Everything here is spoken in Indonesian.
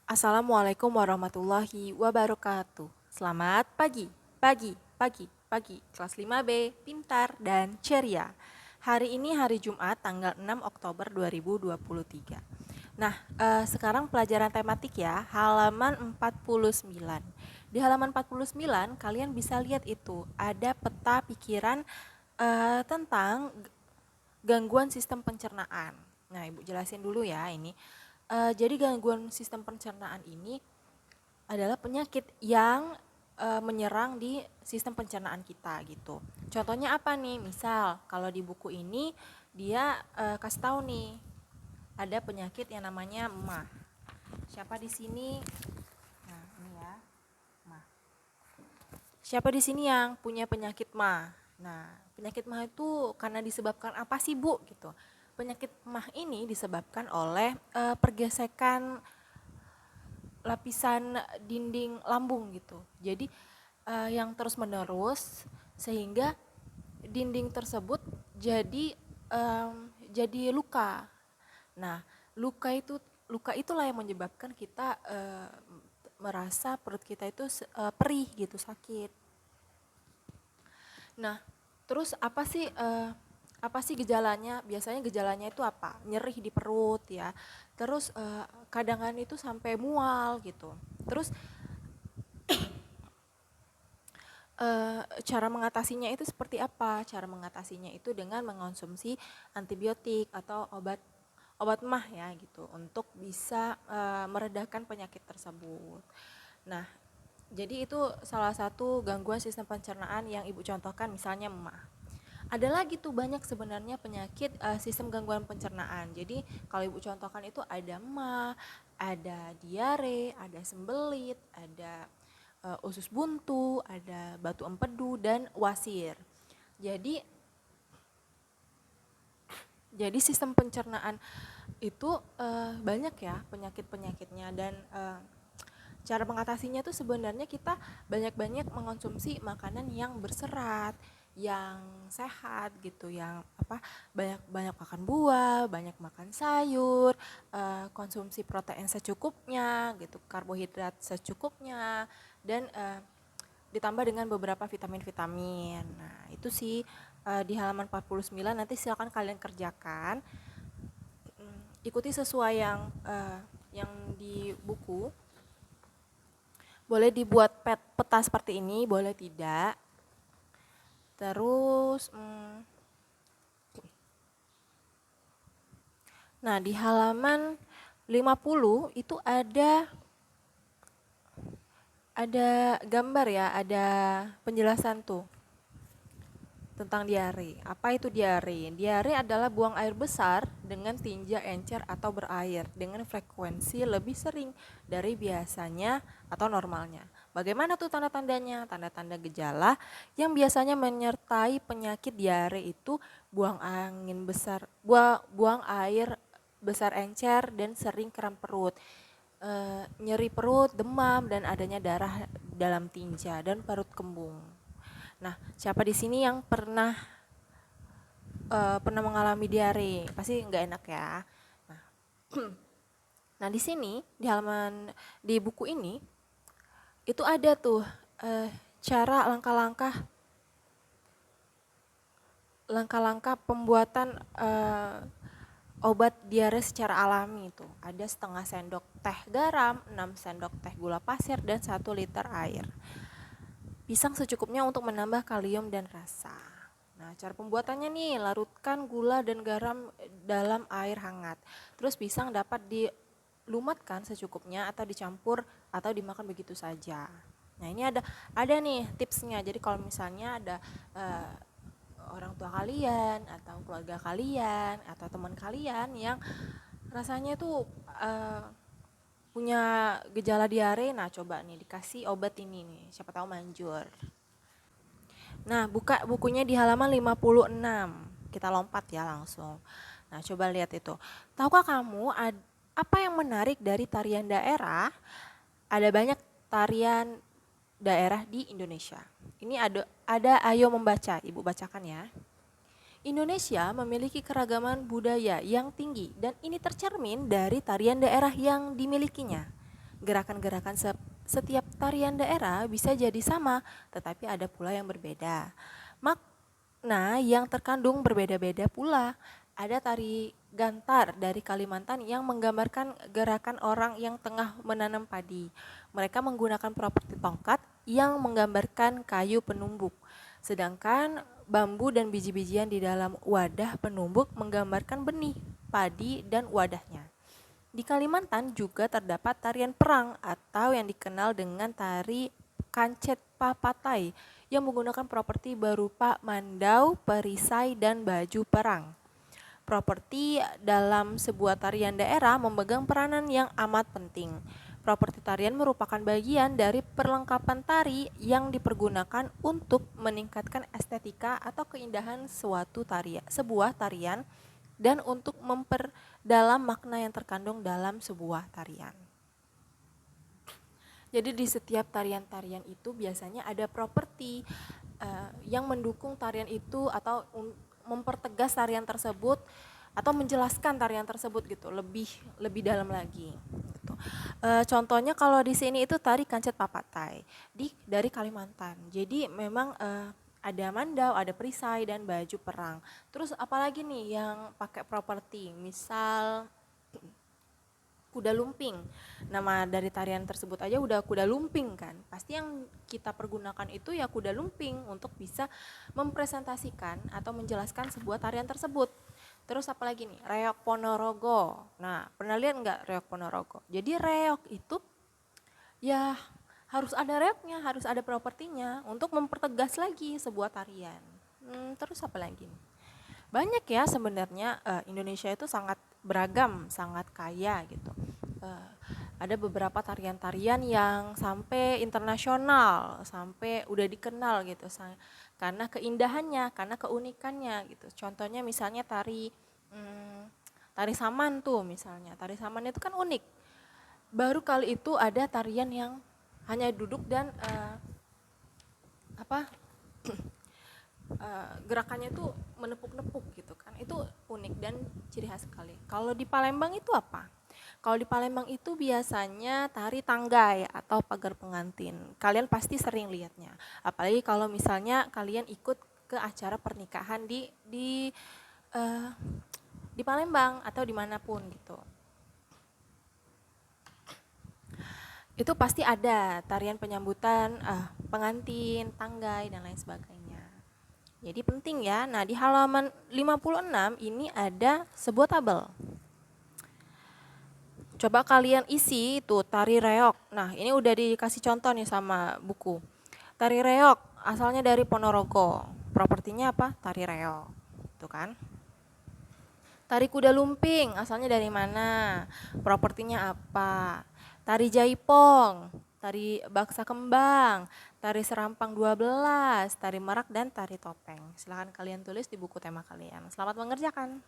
Assalamualaikum warahmatullahi wabarakatuh. Selamat pagi, pagi, kelas 5B, pintar dan ceria. Hari ini hari Jumat tanggal 6 Oktober 2023. Nah, sekarang pelajaran tematik ya, halaman 49. Di halaman 49 kalian bisa lihat itu, ada peta pikiran tentang gangguan sistem pencernaan. Nah, Ibu jelasin dulu ya ini. Jadi gangguan sistem pencernaan ini adalah penyakit yang menyerang di sistem pencernaan kita gitu. Contohnya apa nih? Misal kalau di buku ini dia kasih tahu nih ada penyakit yang namanya MAH. Siapa di sini? Nah, ini ya, MAH. Siapa di sini yang punya penyakit MAH? Nah, penyakit MAH itu karena disebabkan apa sih, Bu? Gitu. Penyakit MAH ini disebabkan oleh pergesekan lapisan dinding lambung gitu. Jadi yang terus-menerus sehingga dinding tersebut jadi luka. Nah, luka itulah yang menyebabkan kita merasa perut kita itu perih gitu, sakit. Nah, terus apa sih gejalanya? Biasanya gejalanya itu apa? Nyeri di perut ya. Terus kadang-kadang itu sampai mual gitu. Terus cara mengatasinya itu seperti apa? Cara mengatasinya itu dengan mengonsumsi antibiotik atau obat MAH ya gitu untuk bisa meredakan penyakit tersebut. Nah, jadi itu salah satu gangguan sistem pencernaan yang Ibu contohkan misalnya MAH. Ada lagi tuh banyak sebenarnya penyakit sistem gangguan pencernaan. Jadi kalau Ibu contohkan itu ada MAH, ada diare, ada sembelit, ada usus buntu, ada batu empedu dan wasir. Jadi sistem pencernaan itu banyak ya penyakit-penyakitnya dan cara mengatasinya tuh sebenarnya kita banyak-banyak mengonsumsi makanan yang berserat, yang sehat gitu, yang banyak-banyak makan buah, banyak makan sayur, konsumsi protein secukupnya gitu, karbohidrat secukupnya dan ditambah dengan beberapa vitamin-vitamin. Nah, itu sih di halaman 49 nanti silakan kalian kerjakan. Ikuti sesuai yang di buku. Boleh dibuat peta seperti ini, boleh tidak. Terus nah, di halaman 50 itu ada gambar ya, ada penjelasan tuh tentang diare. Apa itu diare? Diare adalah buang air besar dengan tinja encer atau berair dengan frekuensi lebih sering dari biasanya atau normalnya. Bagaimana tuh tanda-tandanya? Tanda-tanda gejala yang biasanya menyertai penyakit diare itu buang air besar encer dan sering kram perut. Nyeri perut, demam dan adanya darah dalam tinja dan perut kembung. Nah, siapa di sini yang pernah mengalami diare? Pasti nggak enak ya. Nah, nah di sini di buku ini itu ada tuh cara langkah-langkah pembuatan obat diare secara alami itu. Ada setengah sendok teh garam, 6 sendok teh gula pasir dan 1 liter air. Pisang secukupnya untuk menambah kalium dan rasa. Nah, cara pembuatannya nih, larutkan gula dan garam dalam air hangat. Terus pisang dapat dilumatkan secukupnya atau dicampur atau dimakan begitu saja. Nah, ini ada nih tipsnya. Jadi kalau misalnya ada orang tua kalian atau keluarga kalian atau teman kalian yang rasanya tuh punya gejala diare, nah coba nih dikasih obat ini nih, siapa tahu manjur. Nah, buka bukunya di halaman 56. Kita lompat ya langsung. Nah, coba lihat itu. Tahukah kamu apa yang menarik dari tarian daerah? Ada banyak tarian daerah di Indonesia. Ini ada ayo membaca, Ibu bacakan ya. Indonesia memiliki keragaman budaya yang tinggi dan ini tercermin dari tarian daerah yang dimilikinya. Gerakan-gerakan setiap tarian daerah bisa jadi sama, tetapi ada pula yang berbeda. Makna yang terkandung berbeda-beda pula. Ada tari gantar dari Kalimantan yang menggambarkan gerakan orang yang tengah menanam padi. Mereka menggunakan properti tongkat yang menggambarkan kayu penumbuk. Sedangkan bambu dan biji-bijian di dalam wadah penumbuk menggambarkan benih, padi, dan wadahnya. Di Kalimantan juga terdapat tarian perang atau yang dikenal dengan tari kancet papatai yang menggunakan properti berupa mandau, perisai, dan baju perang. Properti dalam sebuah tarian daerah memegang peranan yang amat penting. Properti tarian merupakan bagian dari perlengkapan tari yang dipergunakan untuk meningkatkan estetika atau keindahan sebuah tarian dan untuk memperdalam makna yang terkandung dalam sebuah tarian. Jadi di setiap tarian-tarian itu biasanya ada properti yang mendukung tarian itu atau mempertegas tarian tersebut atau menjelaskan tarian tersebut gitu lebih dalam lagi gitu. Contohnya kalau di sini itu tari kancet papatai dari Kalimantan. Jadi memang ada mandau, ada perisai, dan baju perang. Terus apalagi nih yang pakai properti, misal kuda lumping. Nama dari tarian tersebut aja udah kuda lumping kan. Pasti yang kita pergunakan itu ya kuda lumping untuk bisa mempresentasikan atau menjelaskan sebuah tarian tersebut. Terus apalagi nih, reok Ponorogo. Nah, pernah lihat nggak reok Ponorogo? Jadi reok itu ya harus ada reoknya, harus ada propertinya untuk mempertegas lagi sebuah tarian. Terus apa lagi nih? Banyak ya sebenarnya, Indonesia itu sangat beragam, sangat kaya gitu. Ada beberapa tarian-tarian yang sampai internasional, sampai udah dikenal gitu, karena keindahannya, karena keunikannya gitu. Contohnya misalnya tari saman tuh misalnya, tari saman itu kan unik. Baru kali itu ada tarian yang hanya duduk dan gerakannya itu menepuk-nepuk gitu kan, itu unik dan ciri khas sekali. Kalau di Palembang itu apa? Kalau di Palembang itu biasanya tari tanggai atau pagar pengantin. Kalian pasti sering lihatnya. Apalagi kalau misalnya kalian ikut ke acara pernikahan uh, di Palembang atau dimanapun gitu. Itu pasti ada tarian penyambutan pengantin, tanggai, dan lain sebagainya. Jadi penting ya. Nah, di halaman 56 ini ada sebuah tabel. Coba kalian isi itu tari reok. Nah, ini udah dikasih contoh nih sama buku. Tari reok asalnya dari Ponorogo. Propertinya apa? Tari reok. Itu kan. Tari kuda lumping asalnya dari mana? Propertinya apa? Tari jaipong, tari baksa kembang, tari serampang 12, tari merak, dan tari topeng. Silahkan kalian tulis di buku tema kalian. Selamat mengerjakan.